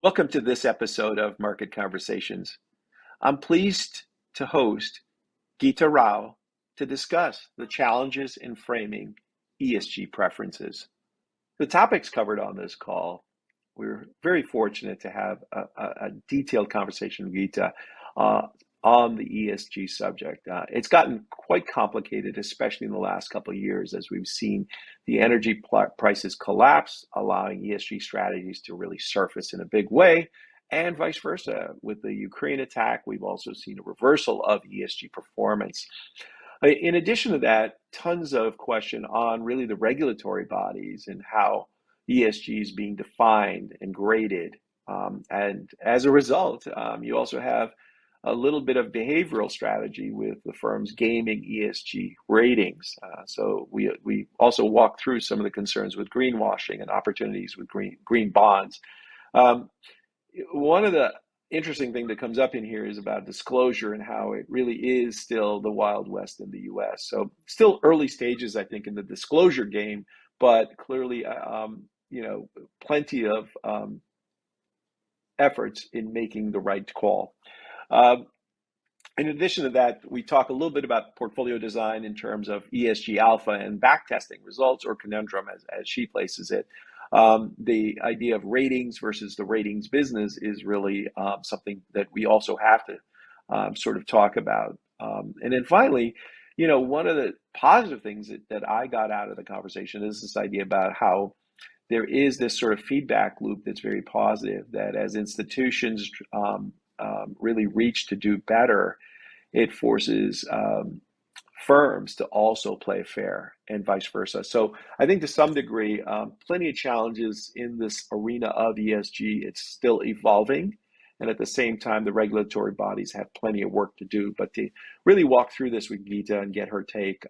Welcome to this episode of Market Conversations. I'm pleased to host Gita Rao to discuss the challenges in framing ESG preferences. The topics covered on this call, we're very fortunate to have a detailed conversation with Gita uh, on the ESG subject. It's gotten quite complicated, especially in the last couple of years, as we've seen the energy prices collapse, allowing ESG strategies to really surface in a big way, and vice versa. With the Ukraine attack, we've also seen a reversal of ESG performance. In addition to that, tons of question on really the regulatory bodies and how ESG is being defined and graded. And as a result, you also have a little bit of behavioral strategy with the firms gaming ESG ratings. So we also walk through some of the concerns with greenwashing and opportunities with green bonds. Um, One of the interesting thing that comes up in here is about disclosure and how it really is still the Wild West in the US. So still early stages, I think, in the disclosure game, but clearly, plenty of efforts in making the right call. Um, in addition to that, we talk a little bit about portfolio design in terms of ESG alpha and backtesting results, or conundrum as she places it. The idea of ratings versus the ratings business is really something that we also have to sort of talk about. And then finally, one of the positive things that I got out of the conversation is this idea about how there is this sort of feedback loop that's very positive, that as institutions really reach to do better, it forces firms to also play fair and vice versa. So I think to some degree, plenty of challenges in this arena of ESG. It's still evolving. And at the same time, the regulatory bodies have plenty of work to do. But to really walk through this with Gita and get her take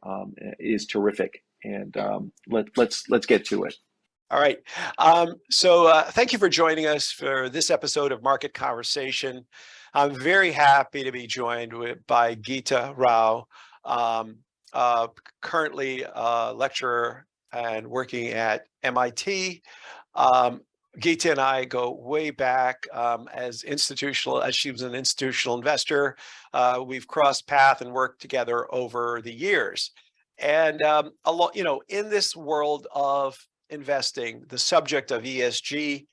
is terrific. And let's get to it. All right. Thank you for joining us for this episode of Market Conversation. I'm very happy to be joined by Gita Rao, currently a lecturer and working at MIT. Gita and I go way back as she was an institutional investor. We've crossed paths and worked together over the years. And in this world of investing, the subject of ESG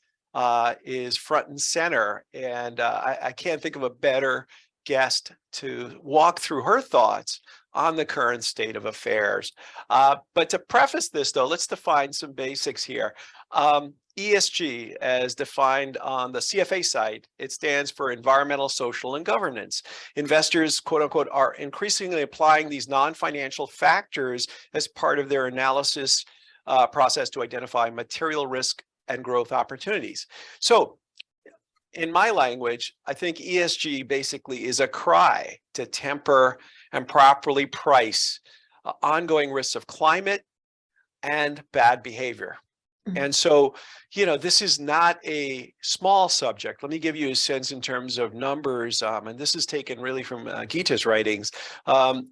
is front and center. And I can't think of a better guest to walk through her thoughts on the current state of affairs. But to preface this, though, let's define some basics here. ESG, as defined on the CFA site, it stands for environmental, social, and governance. Investors, quote unquote, are increasingly applying these non-financial factors as part of their analysis process to identify material risk and growth opportunities. So in my language, I think ESG basically is a cry to temper and properly price ongoing risks of climate and bad behavior. And so, this is not a small subject. Let me give you a sense in terms of numbers, and this is taken really from Gita's writings.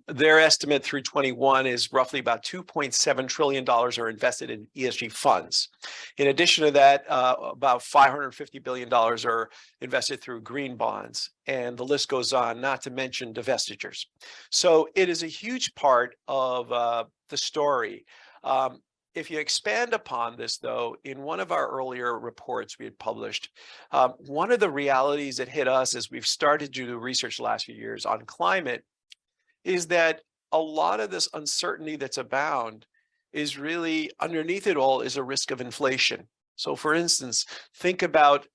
Their estimate through 21 is roughly about $2.7 trillion are invested in ESG funds. In addition to that, about $550 billion are invested through green bonds, and the list goes on, not to mention divestitures. So it is a huge part of the story. If you expand upon this, though, in one of our earlier reports we had published, one of the realities that hit us as we've started to do research the last few years on climate is that a lot of this uncertainty that's abound is really underneath it all is a risk of inflation. So for instance, think about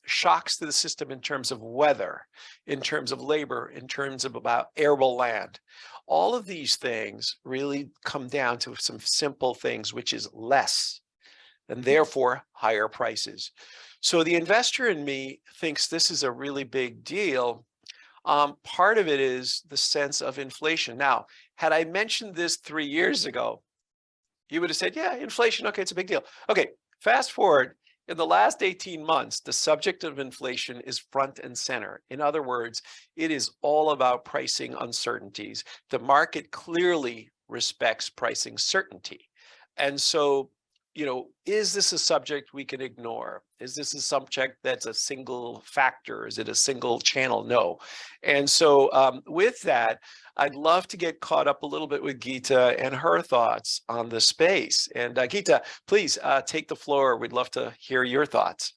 shocks to the system in terms of weather, in terms of labor, in terms of about arable land. All of these things really come down to some simple things, which is less, and therefore higher prices. So the investor in me thinks this is a really big deal. Part of it is the sense of inflation. Now, had I mentioned this 3 years ago, you would have said, yeah, inflation, okay, it's a big deal. Okay, fast forward. In the last 18 months, the subject of inflation is front and center. In other words, it is all about pricing uncertainties. The market clearly respects pricing certainty. And so, is this a subject we can ignore? Is this a subject that's a single factor? Is it a single channel? No. And so with that, I'd love to get caught up a little bit with Gita and her thoughts on the space. And Gita, please take the floor. We'd love to hear your thoughts.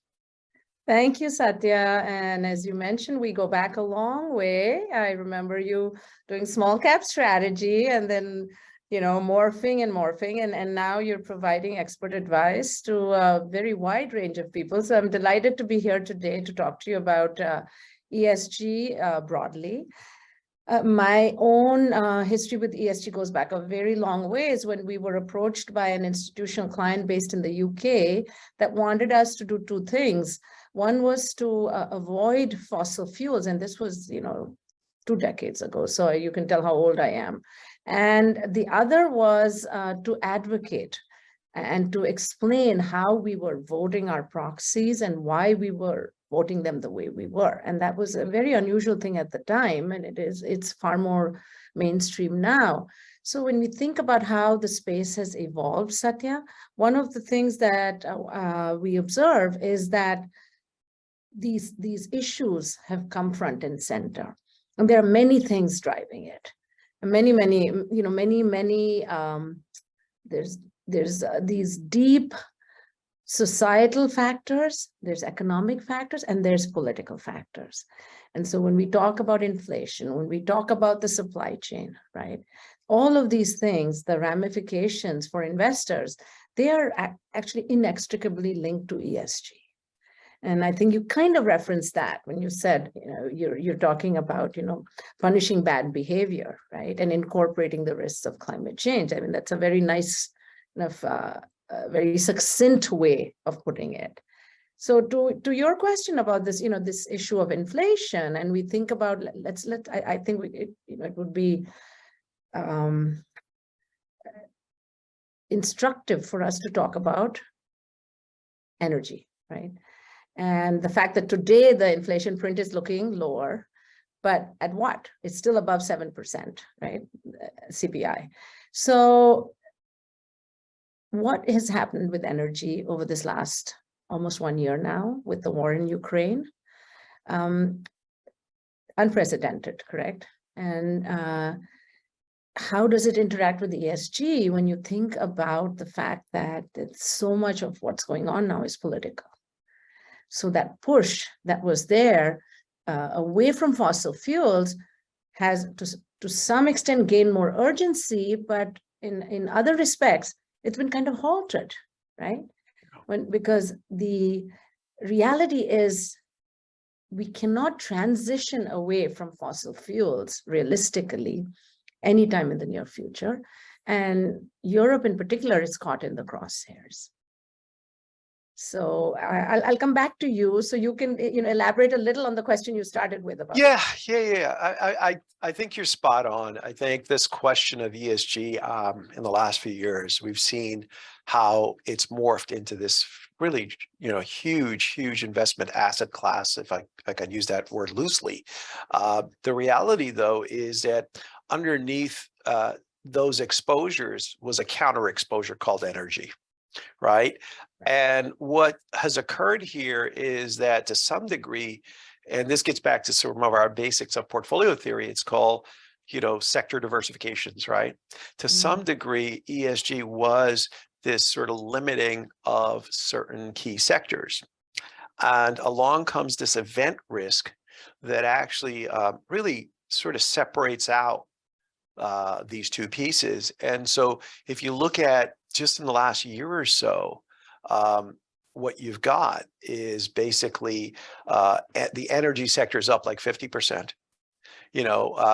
Thank you, Satya. And as you mentioned, we go back a long way. I remember you doing small cap strategy and then, morphing and now you're providing expert advice to a very wide range of people. So I'm delighted to be here today to talk to you about ESG broadly. My own history with ESG goes back a very long ways when we were approached by an institutional client based in the UK that wanted us to do two things. One was to avoid fossil fuels, and this was, 2 decades ago, so you can tell how old I am. And the other was to advocate and to explain how we were voting our proxies and why we were voting them the way we were. And that was a very unusual thing at the time, and it's far more mainstream now. So when we think about how the space has evolved, Satya, one of the things that we observe is that these issues have come front and center, and there are many things driving it, and many there's these deep societal factors, there's economic factors, and there's political factors. And so when we talk about inflation, when we talk about the supply chain, right, all of these things, the ramifications for investors, they are actually inextricably linked to ESG. And I think you kind of referenced that when you said, you're talking about, punishing bad behavior, right? And incorporating the risks of climate change. I mean, that's a very nice, very succinct way of putting it. So to your question about this, this issue of inflation, and we think about, I think it would be instructive for us to talk about energy, right? And the fact that today the inflation print is looking lower, but at what? It's still above 7%, right? CPI. So what has happened with energy over this last almost 1 year now with the war in Ukraine? Unprecedented, correct? And how does it interact with ESG when you think about the fact that so much of what's going on now is political? So that push that was there away from fossil fuels has to some extent gained more urgency, but in other respects, it's been kind of halted, right? Because the reality is we cannot transition away from fossil fuels realistically anytime in the near future. And Europe in particular is caught in the crosshairs. So I'll come back to you so you can elaborate a little on the question you started with about. Yeah. I think you're spot on. I think this question of ESG in the last few years, we've seen how it's morphed into this really huge investment asset class, if I can use that word loosely. The reality though is that underneath those exposures was a counter exposure called energy. Right. And what has occurred here is that to some degree, and this gets back to some of our basics of portfolio theory, it's called, sector diversifications, right? To some degree, ESG was this sort of limiting of certain key sectors. And along comes this event risk that actually really sort of separates out these two pieces. And so if you look at just in the last year or so, what you've got is basically the energy sector is up like 50%.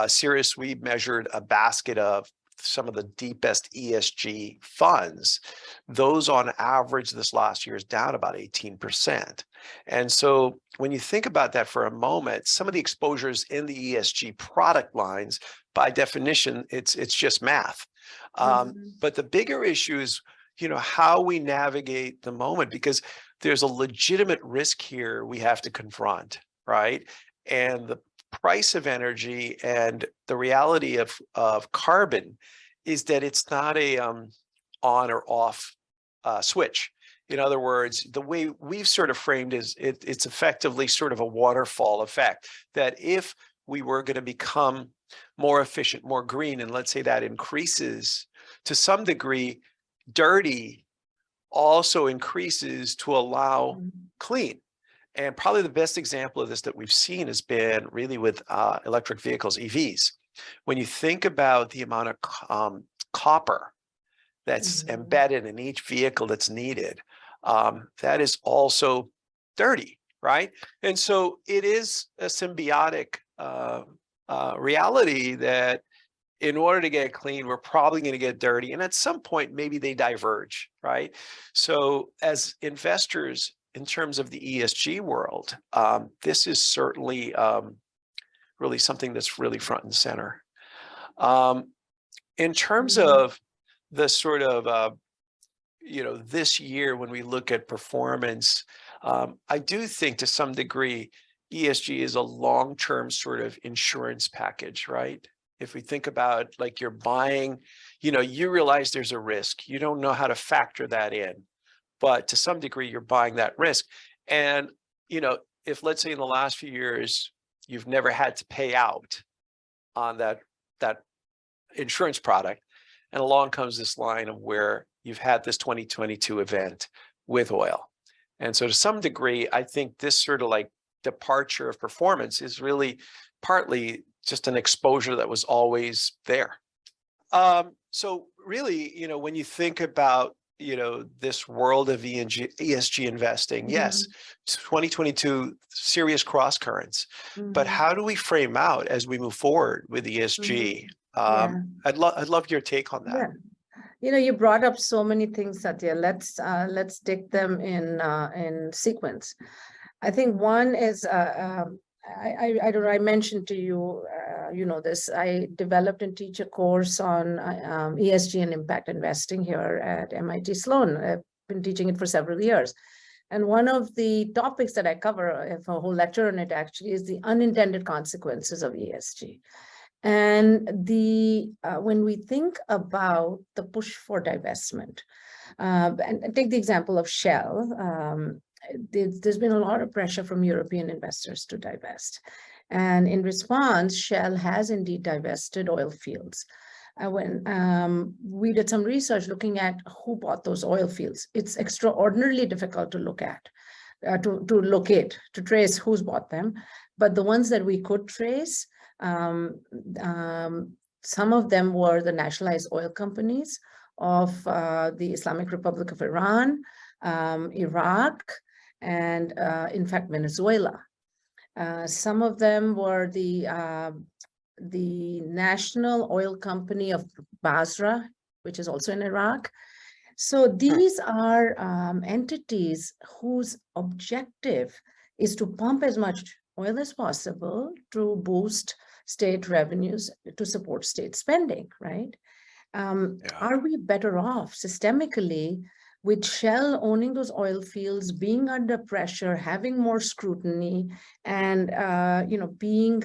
Cirrus, we measured a basket of some of the deepest ESG funds. Those on average this last year is down about 18%. And so when you think about that for a moment, some of the exposures in the ESG product lines, by definition, it's just math. But the bigger issue is, how we navigate the moment, because there's a legitimate risk here we have to confront, right? And the price of energy and the reality of carbon is that it's not a on or off switch. In other words, the way we've sort of framed is it's effectively sort of a waterfall effect, that if we were going to become more efficient, more green, and let's say that increases to some degree, dirty also increases to allow clean. And probably the best example of this that we've seen has been really with electric vehicles, EVs. When you think about the amount of copper that's embedded in each vehicle that's needed, that is also dirty, right? And so it is a symbiotic reality that in order to get clean, we're probably going to get dirty. And at some point, maybe they diverge, right? So as investors, in terms of the ESG world, this is certainly really something that's really front and center. In terms of the sort of, this year, when we look at performance, I do think to some degree, ESG is a long-term sort of insurance package, right? If we think about like you're buying, you realize there's a risk. You don't know how to factor that in, but to some degree, you're buying that risk. And, if let's say in the last few years, you've never had to pay out on that insurance product, and along comes this line of where you've had this 2022 event with oil. And so to some degree, I think this sort of like departure of performance is really partly just an exposure that was always there. So really, when you think about, this world of ESG investing, yes, 2022, serious cross currents, but how do we frame out as we move forward with ESG? I'd love your take on that. Yeah. You brought up so many things, Satya. Let's take them in sequence. I think one is, I don't know, I mentioned to you, this, I developed and teach a course on ESG and impact investing here at MIT Sloan. I've been teaching it for several years. And one of the topics that I cover, I have a whole lecture on it actually, is the unintended consequences of ESG. And when we think about the push for divestment, and take the example of Shell, there's been a lot of pressure from European investors to divest. And in response, Shell has indeed divested oil fields. When we did some research looking at who bought those oil fields, it's extraordinarily difficult to look at, to locate, to trace who's bought them. But the ones that we could trace, some of them were the nationalized oil companies of the Islamic Republic of Iran, Iraq, and in fact, Venezuela. Some of them were the national oil company of Basra, which is also in Iraq. So these are entities whose objective is to pump as much oil as possible to boost state revenues, to support state spending, right? Are we better off systemically with Shell owning those oil fields, being under pressure, having more scrutiny, and being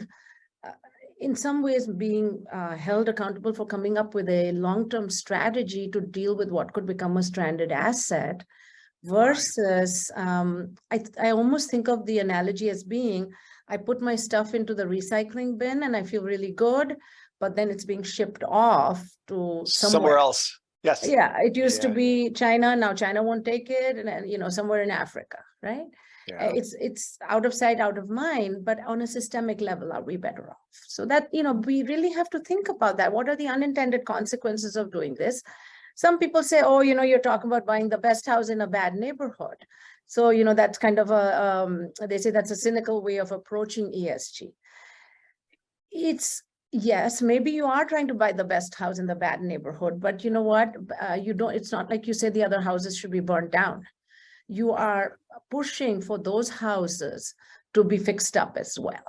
in some ways being held accountable for coming up with a long-term strategy to deal with what could become a stranded asset, versus I almost think of the analogy as being, I put my stuff into the recycling bin and I feel really good, but then it's being shipped off to somewhere else. Yes. Yeah, it used to be China. Now China won't take it, and somewhere in Africa, right? Yeah. It's out of sight, out of mind. But on a systemic level, are we better off? So that we really have to think about that. What are the unintended consequences of doing this? Some people say, oh, you're talking about buying the best house in a bad neighborhood. So that's kind of they say that's a cynical way of approaching ESG. Yes, maybe you are trying to buy the best house in the bad neighborhood, but you know what? It's not like you say the other houses should be burned down. You are pushing for those houses to be fixed up as well.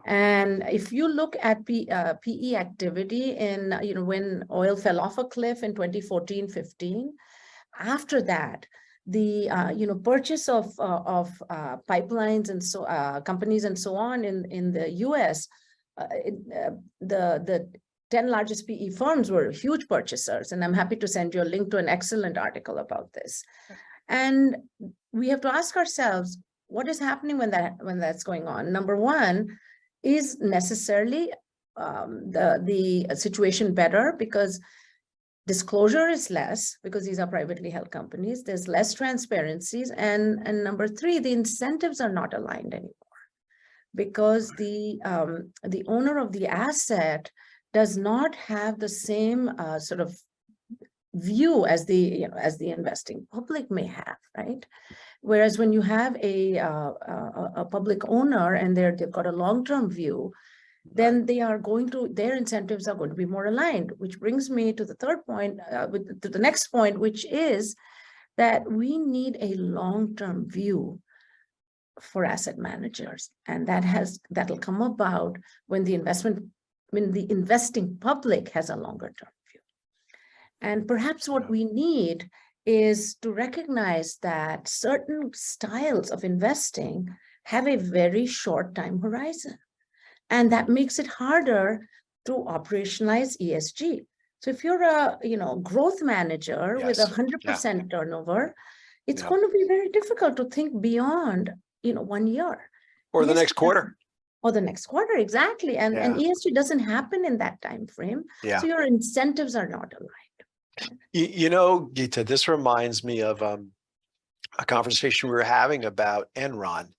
And if you look at PE activity in, when oil fell off a cliff in 2014-15, after that, the purchase of pipelines and so companies and so on in the US, the 10 largest PE firms were huge purchasers, and I'm happy to send you a link to an excellent article about this. And we have to ask ourselves, what is happening when that's going on? Number one, is necessarily the situation better because disclosure is less, because these are privately held companies, there's less transparencies, and number three, the incentives are not aligned anymore because the owner of the asset does not have the same sort of view as the investing public may have, right? Whereas when you have a public owner and they've got a long-term view, then their incentives are going to be more aligned, which brings me to the third point, to the next point, which is that we need a long-term view for asset managers, and that'll come about when the investing public has a longer-term view. And perhaps what we need is to recognize that certain styles of investing have a very short time horizon. And that makes it harder to operationalize ESG. So if you're a growth manager with 100% turnover, it's going to be very difficult to think beyond 1 year. Or the next quarter. Or the next quarter, exactly. And ESG doesn't happen in that time frame. So your incentives are not aligned. Gita, this reminds me of a conversation we were having about Enron.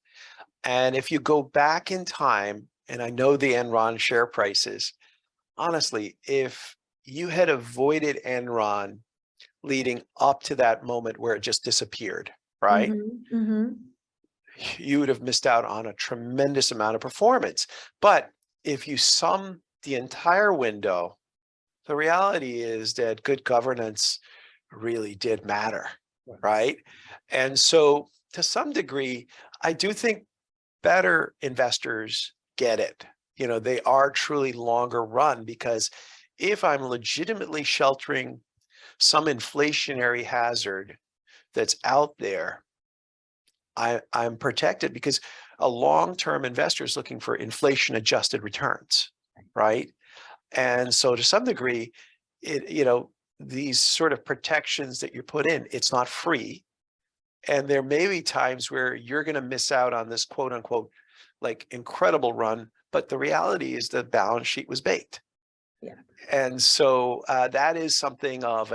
And if you go back in time, and I know the Enron share prices, honestly, if you had avoided Enron leading up to that moment where it just disappeared, right? You would have missed out on a tremendous amount of performance. But if you sum the entire window, the reality is that good governance really did matter, right? And so to some degree, I do think better investors get it. They are truly longer run, because if I'm legitimately sheltering some inflationary hazard that's out there, I'm protected, because a long-term investor is looking for inflation-adjusted returns, right? And so to some degree, these sort of protections that you put in, it's not free. And there may be times where you're going to miss out on this quote unquote, like incredible run, but the reality is the balance sheet was baked. And so that is something of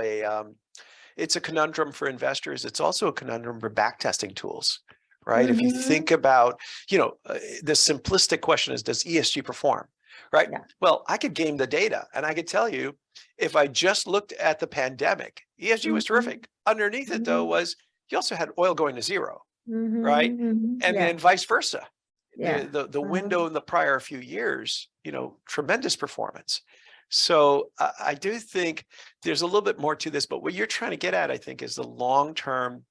it's a conundrum for investors. It's also a conundrum for backtesting tools, right? If you think about, the simplistic question is, does ESG perform, right? Well, I could game the data and I could tell you, if I just looked at the pandemic, ESG was terrific. Underneath it though was, you also had oil going to zero, right? And then vice versa. The window in the prior few years, tremendous performance. So I do think there's a little bit more to this, but what you're trying to get at, I think, is the long-term,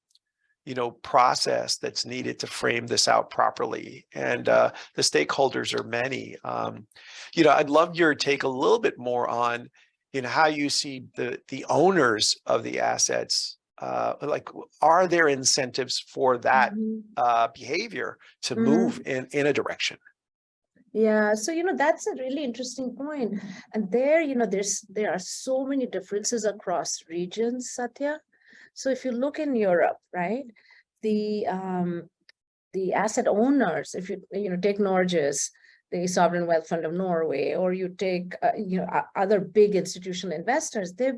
process that's needed to frame this out properly. And the stakeholders are many. I'd love your take a little bit more on, how you see the owners of the assets. Are there incentives for that behavior to move in a direction? Yeah, so that's a really interesting point. And there, there are so many differences across regions, Satya. So if you look in Europe, right, the asset owners, if you take Norges, the Sovereign Wealth Fund of Norway, or you take other big institutional investors, they've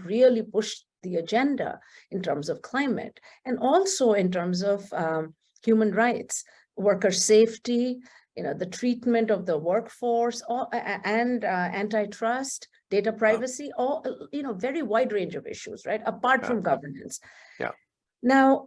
really pushed the agenda in terms of climate and also in terms of human rights, worker safety, the treatment of the workforce, and antitrust, data privacy, all, very wide range of issues, right? Apart from governance. Now,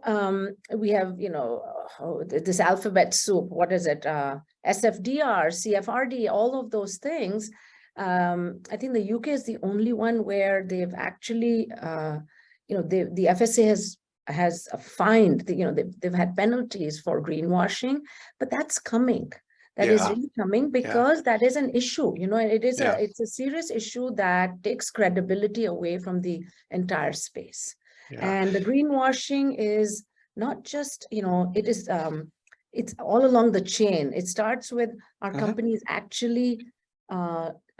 we have, this alphabet soup, what is it? SFDR, CFRD, all of those things. I think the UK is the only one where they've actually, the FSA has fined, they've had penalties for greenwashing, but that's coming. That is really coming, because that is an issue. It's a serious issue that takes credibility away from the entire space. And the greenwashing is not just, it is, it's all along the chain. It starts with our companies actually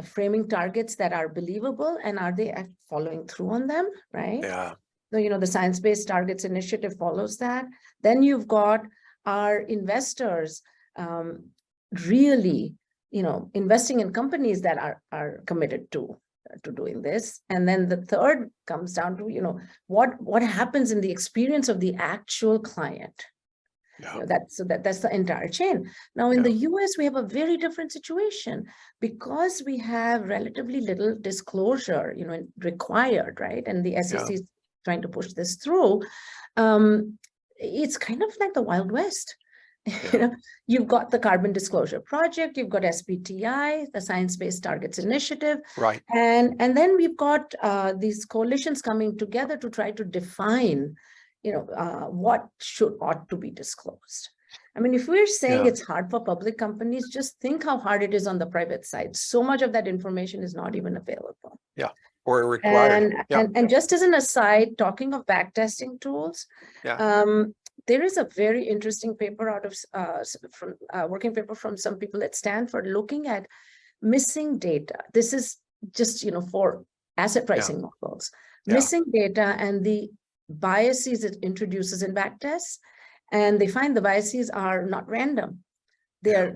framing targets that are believable, and are they following through on them, right? Yeah. So, the Science-Based Targets Initiative follows that. Then you've got our investors really, investing in companies that are committed to doing this. And then the third comes down to, what happens in the experience of the actual client. Yeah. That's the entire chain. Now, in the US, we have a very different situation because we have relatively little disclosure, required, right? And the SEC is trying to push this through. It's kind of like the Wild West. You've got the Carbon Disclosure Project, you've got SBTI, the Science-Based Targets Initiative, right? And then we've got these coalitions coming together to try to define, what ought to be disclosed. I mean, if we're saying it's hard for public companies, just think how hard it is on the private side. So much of that information is not even available. Yeah, or required. And just as an aside, talking of backtesting tools, there is a very interesting paper out of working paper from some people at Stanford looking at missing data. This is just, for asset pricing models, missing data and the biases it introduces in backtests. And they find the biases are not random. They're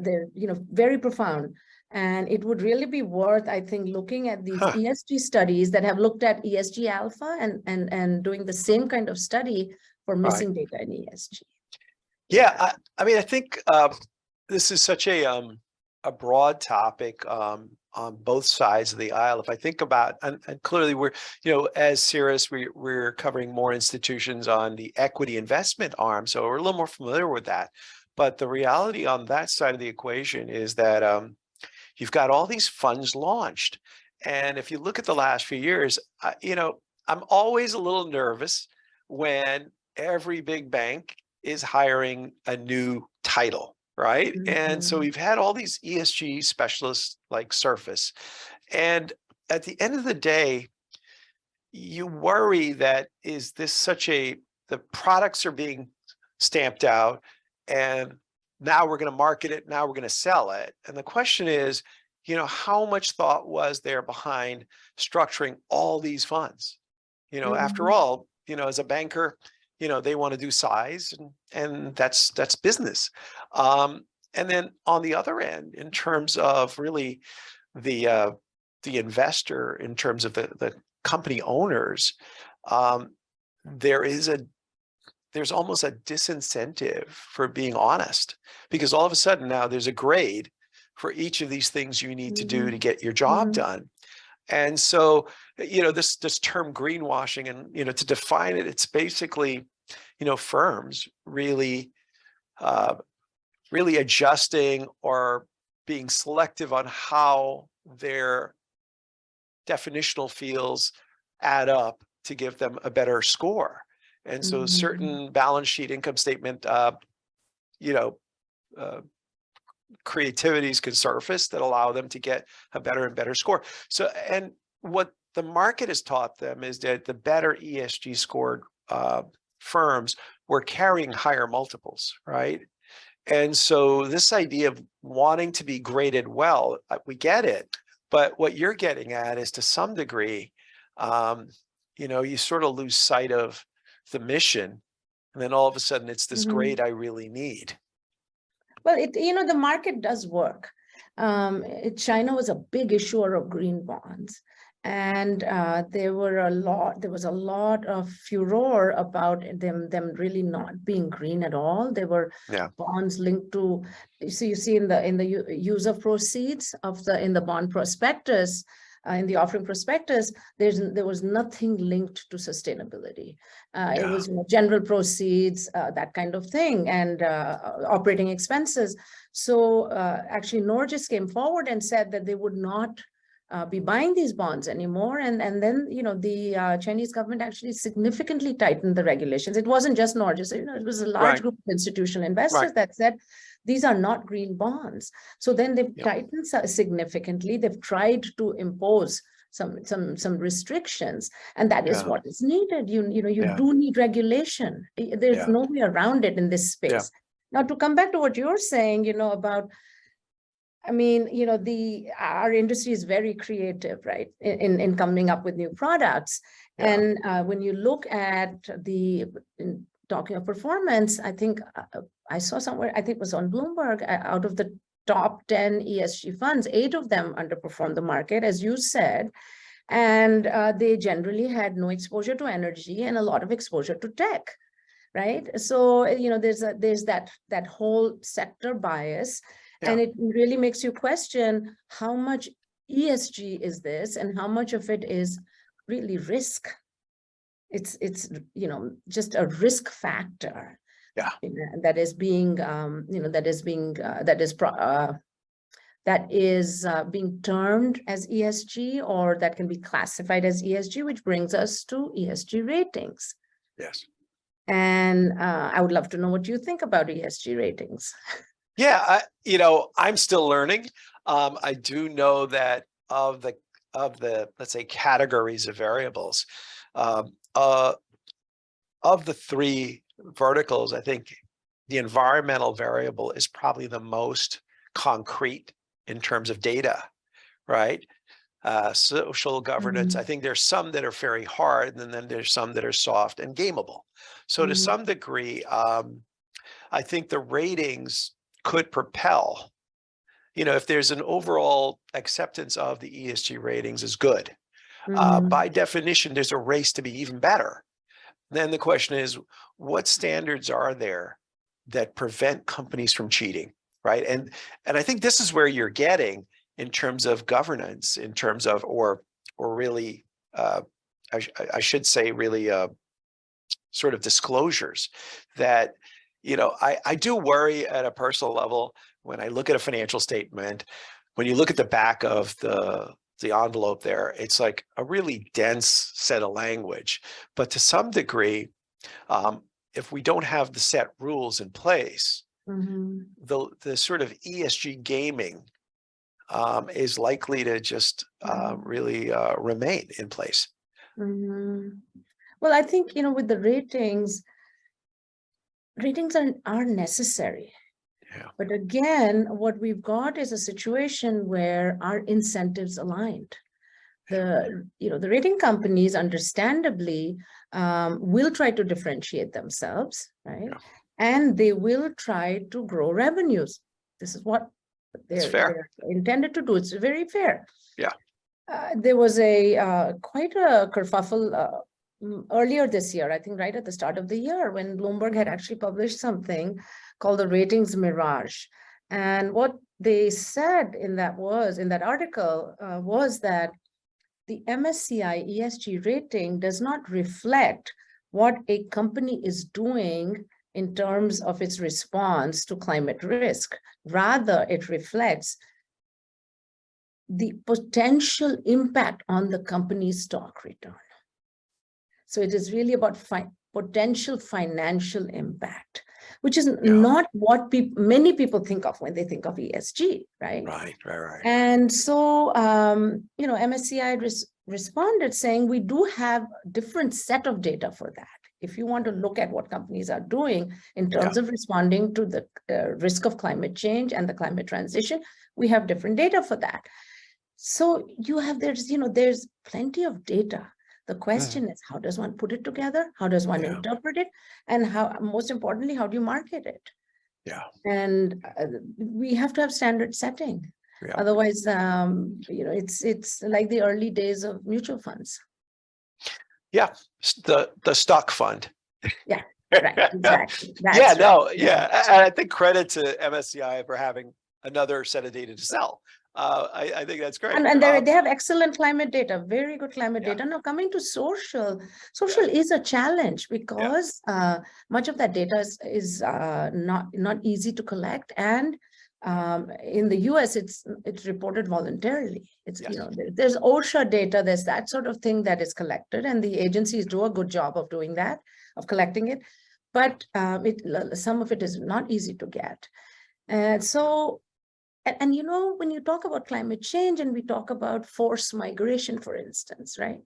very profound. And it would really be worth, I think, looking at these ESG studies that have looked at ESG alpha and doing the same kind of study for missing data in ESG. Yeah, I mean, I think this is such a broad topic on both sides of the aisle. If I think about, and clearly we're, as Cirrus, we're covering more institutions on the equity investment arm, so we're a little more familiar with that. But the reality on that side of the equation is that you've got all these funds launched. And if you look at the last few years, I'm always a little nervous when every big bank is hiring a new title, right? Mm-hmm. And so we've had all these ESG specialists like Cirrus. And at the end of the day, you worry that is this the products are being stamped out and now we're going to market it, now we're going to sell it. And the question is, how much thought was there behind structuring all these funds? After all, as a banker, they want to do size and that's business. And then on the other end, in terms of really the investor, in terms of the company owners, there's almost a disincentive for being honest, because all of a sudden now there's a grade for each of these things you need to do to get your job done. And so, this term greenwashing, and, to define it, it's basically, firms really adjusting or being selective on how their definitional fields add up to give them a better score. And so certain balance sheet, income statement, creativities can surface that allow them to get a better and better score. So, and what the market has taught them is that the better ESG scored firms were carrying higher multiples, right? And so this idea of wanting to be graded well, we get it. But what you're getting at is, to some degree, you sort of lose sight of the mission, and then all of a sudden it's this grade I really need. Well, the market does work. China was a big issuer of green bonds, and there was a lot of furor about them really not being green at all. There were bonds linked to, so you see in the use of proceeds in the bond prospectus, in the offering prospectus, there was nothing linked to sustainability. It was general proceeds, that kind of thing, and operating expenses. So actually, Norges came forward and said that they would not be buying these bonds anymore. And then, the Chinese government actually significantly tightened the regulations. It wasn't just Norges, it was a large group of institutional investors that said, these are not green bonds. So then they've tightened significantly. They've tried to impose some restrictions, and that is what is needed. You do need regulation. There's no way around it in this space. Now, to come back to what you're saying, about I mean, our industry is very creative, right, in coming up with new products. Yeah. And when you look at talking of performance, I think I saw somewhere, I think it was on Bloomberg, out of the top 10 ESG funds, 8 of them underperformed the market, as you said. And they generally had no exposure to energy and a lot of exposure to tech, right? So, there's that whole sector bias. Yeah. And it really makes you question how much ESG is this and how much of it is really risk. It's just a risk factor. Yeah. That is being being termed as ESG, or that can be classified as ESG, which brings us to ESG ratings. Yes. And I would love to know what you think about ESG ratings. Yeah, I'm still learning. I do know that of the let's say categories of variables, of the 3 verticals, I think the environmental variable is probably the most concrete in terms of data, right? Social governance, I think there's some that are very hard, and then there's some that are soft and gameable. So to some degree, I think the ratings could propel, if there's an overall acceptance of the ESG ratings is good. By definition, there's a race to be even better. Then the question is, what standards are there that prevent companies from cheating, right? And I think this is where you're getting in terms of governance, in terms of, or really, I should say really sort of disclosures that, I do worry at a personal level when I look at a financial statement. When you look at the back of the envelope there, it's like a really dense set of language. But to some degree, if we don't have the set rules in place, the sort of ESG gaming is likely to just really remain in place. Well, I think, with the ratings are necessary. Yeah. But again, what we've got is a situation where our incentives aligned. The rating companies understandably will try to differentiate themselves, right? Yeah. And they will try to grow revenues. This is what they're intended to do. It's very fair. Yeah. There was quite a kerfuffle earlier this year, I think right at the start of the year, when Bloomberg had actually published something called the ratings mirage. And what they said in that article was that the MSCI ESG rating does not reflect what a company is doing in terms of its response to climate risk. Rather, it reflects the potential impact on the company's stock return. So it is really about potential financial impact, which is not what many people think of when they think of ESG, right? Right. And so, MSCI responded saying, we do have a different set of data for that. If you want to look at what companies are doing in terms of responding to the risk of climate change and the climate transition, we have different data for that. So there's plenty of data. The question is, how does one put it together? How does one interpret it? And most importantly, how do you market it? Yeah. And we have to have standard setting. Yeah. Otherwise, it's like the early days of mutual funds. Yeah, the stock fund. Yeah, right, exactly. And I think credit to MSCI for having another set of data to sell. I think that's great. And they have excellent climate data, very good climate data. Now, coming to social is a challenge because much of that data is not easy to collect, and in the US, it's reported voluntarily. It's there's OSHA data, there's that sort of thing that is collected, and the agencies do a good job of doing that, of collecting it. But some of it is not easy to get, and so. And when you talk about climate change and we talk about forced migration, for instance, right?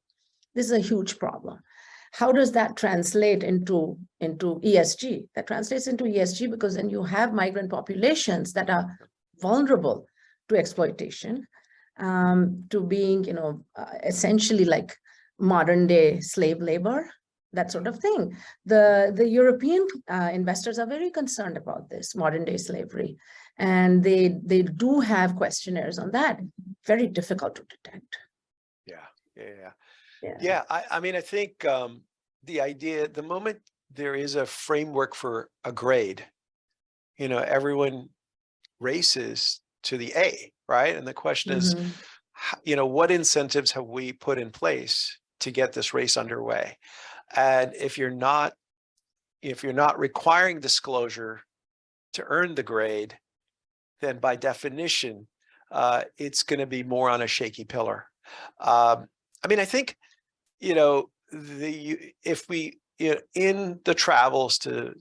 This is a huge problem. How does that translate into ESG? That translates into ESG because then you have migrant populations that are vulnerable to exploitation, to being, essentially like modern day slave labor, that sort of thing. The European investors are very concerned about this modern day slavery, and they do have questionnaires on that. Very difficult to detect. Yeah. I mean, I think the idea, the moment there is a framework for a grade, everyone races to the A, right? And the question is, what incentives have we put in place to get this race underway? And if you're not requiring disclosure to earn the grade, then by definition, it's going to be more on a shaky pillar. I mean, I think, if we, in the travels to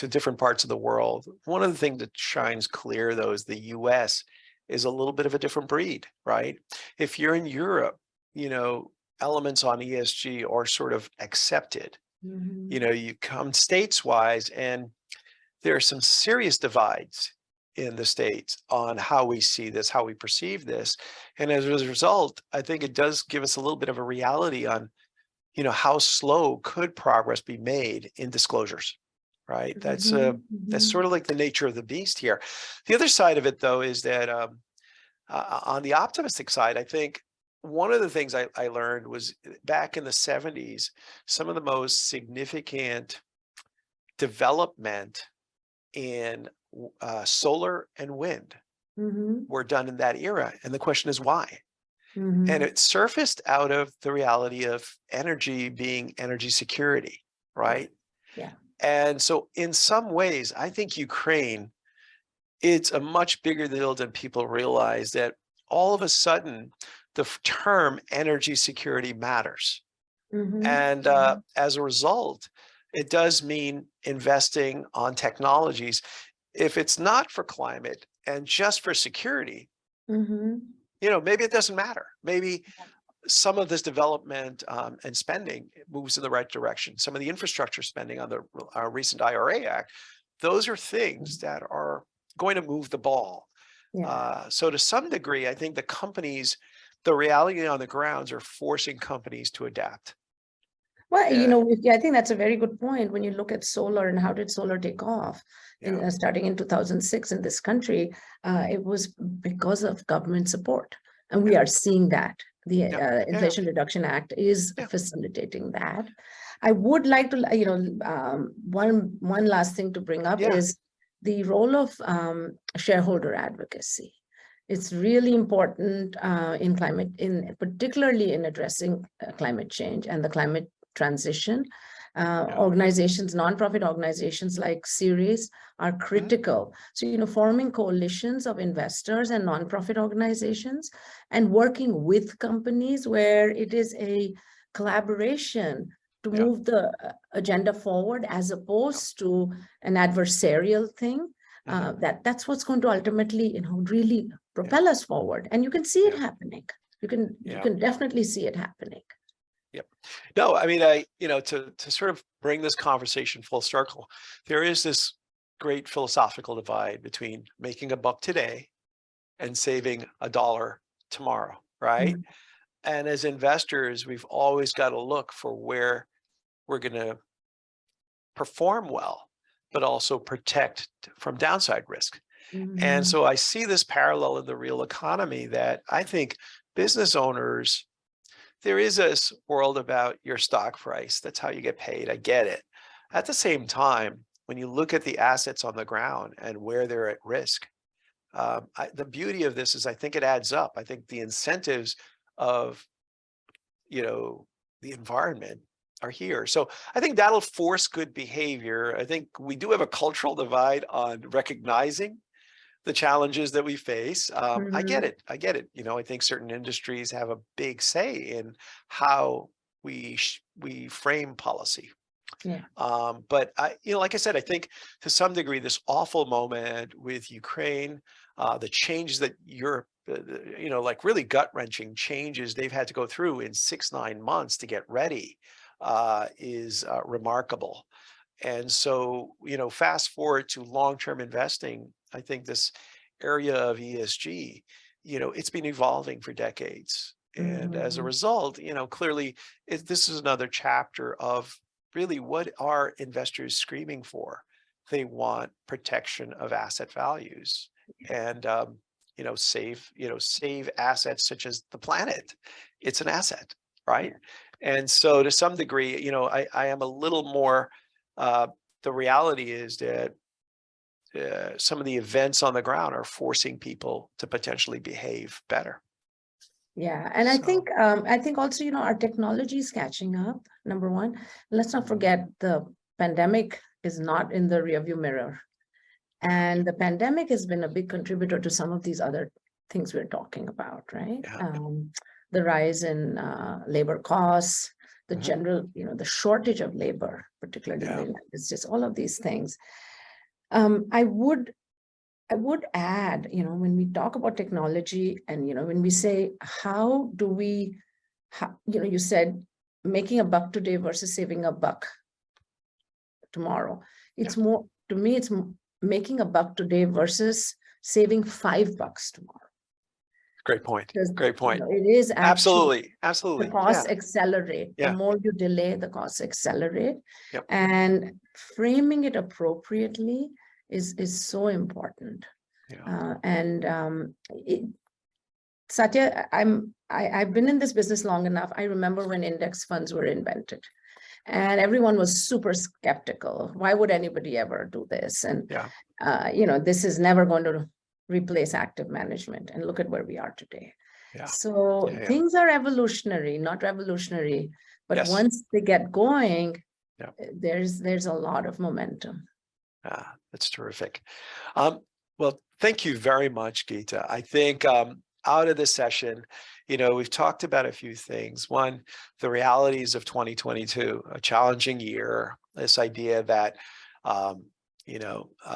different parts of the world, one of the things that shines clear, though, is the US is a little bit of a different breed, right? If you're in Europe, elements on ESG are sort of accepted. You come states-wise, and there are some serious divides in the States on how we see this, how we perceive this. And as a result, I think it does give us a little bit of a reality on, how slow could progress be made in disclosures, right? That's sort of like the nature of the beast here. The other side of it, though, is that on the optimistic side, I think one of the things I learned was back in the 70s, some of the most significant development in solar and wind were done in that era. And the question is why? And it surfaced out of the reality of energy being energy security, right? Yeah. And so in some ways, I think Ukraine, it's a much bigger deal than people realize, that all of a sudden, the term energy security matters. And as a result, it does mean investing on technologies. If it's not for climate and just for security, maybe it doesn't matter. Maybe some of this development and spending moves in the right direction. Some of the infrastructure spending on the recent IRA Act, those are things that are going to move the ball. So to some degree, I think the reality on the grounds are forcing companies to adapt. Well, I think that's a very good point. When you look at solar and how did solar take off starting in 2006 in this country, it was because of government support. And we are seeing that. The Inflation Reduction Act is facilitating that. I would like to, one last thing to bring up is the role of shareholder advocacy. It's really important particularly in addressing climate change and the climate transition. Organizations, nonprofit organizations like Cirrus are critical. So, forming coalitions of investors and nonprofit organizations and working with companies where it is a collaboration to move the agenda forward as opposed to an adversarial thing. That's what's going to ultimately, really propel us forward. And you can see it happening. You can definitely see it happening. Yep. No, I mean, to sort of bring this conversation full circle, there is this great philosophical divide between making a buck today and saving $1 tomorrow, right? And as investors, we've always got to look for where we're going to perform well, but also protect from downside risk. And so I see this parallel in the real economy, that I think business owners, there is this world about your stock price. That's how you get paid. I get it. At the same time, when you look at the assets on the ground and where they're at risk, the beauty of this is I think it adds up. I think the incentives of, the environment are here. So I think that'll force good behavior. I think we do have a cultural divide on recognizing the challenges that we face. I get it. I think certain industries have a big say in how we frame policy. But like I said, I think to some degree, this awful moment with Ukraine, the changes that Europe, like really gut-wrenching changes they've had to go through in 6-9 months to get ready, is remarkable. And so, fast forward to long-term investing, I think this area of ESG, it's been evolving for decades. And as a result, clearly this is another chapter of really what are investors screaming for. They want protection of asset values and, save assets such as the planet. It's an asset, right? And so to some degree, I am a little more, the reality is that some of the events on the ground are forcing people to potentially behave better. Yeah, and I think also, our technology is catching up, number one. Let's not forget the pandemic is not in the rearview mirror. And the pandemic has been a big contributor to some of these other things we're talking about, right? Yeah. The rise in labor costs, the general, the shortage of labor, particularly in the United States, all of these things. I would add, when we talk about technology and, when we say, how do we, you said making a buck today versus saving a buck tomorrow. It's more, to me, it's making a buck today versus saving $5 tomorrow. Great point. Great point. It is actually, absolutely. The costs accelerate. Yeah. The more you delay, the costs accelerate. Yep. And framing it appropriately is so important. Yeah. Satya, I've been in this business long enough. I remember when index funds were invented. And everyone was super skeptical. Why would anybody ever do this? And, this is never going to replace active management. And look at where we are today. Yeah. So things are evolutionary, not revolutionary. But once they get going, there's a lot of momentum. That's terrific. Well, thank you very much, Gita. I think out of this session, we've talked about a few things. One, the realities of 2022, a challenging year, this idea that, a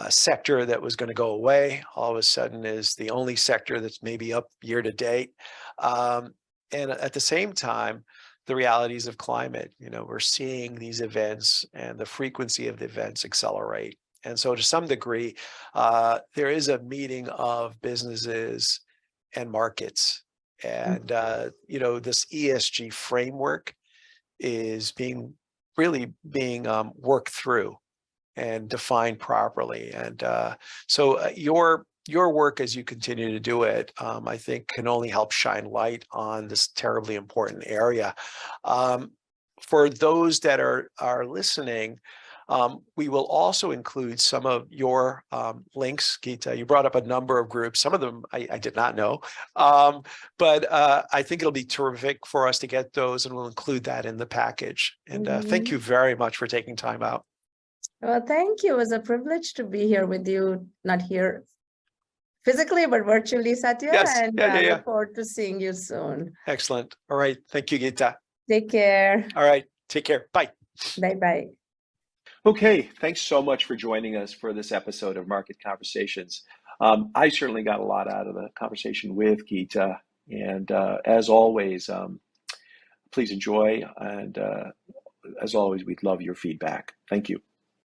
sector that was going to go away all of a sudden is the only sector that's maybe up year to date. And at the same time, the realities of climate, we're seeing these events and the frequency of the events accelerate. And so to some degree, there is a meeting of businesses and markets. And, this ESG framework is really being worked through and defined properly. And so your work as you continue to do it, I think can only help shine light on this terribly important area. For those that are listening, we will also include some of your links, Gita. You brought up a number of groups. Some of them I did not know, but I think it'll be terrific for us to get those, and we'll include that in the package. And thank you very much for taking time out. Well, thank you. It was a privilege to be here with you, not here physically, but virtually, Satya. Yes. And I look forward to seeing you soon. Excellent. All right. Thank you, Gita. Take care. All right. Take care. Bye. Bye-bye. Okay, thanks so much for joining us for this episode of Market Conversations. I certainly got a lot out of the conversation with Gita, and as always, please enjoy, and as always, we'd love your feedback. Thank you.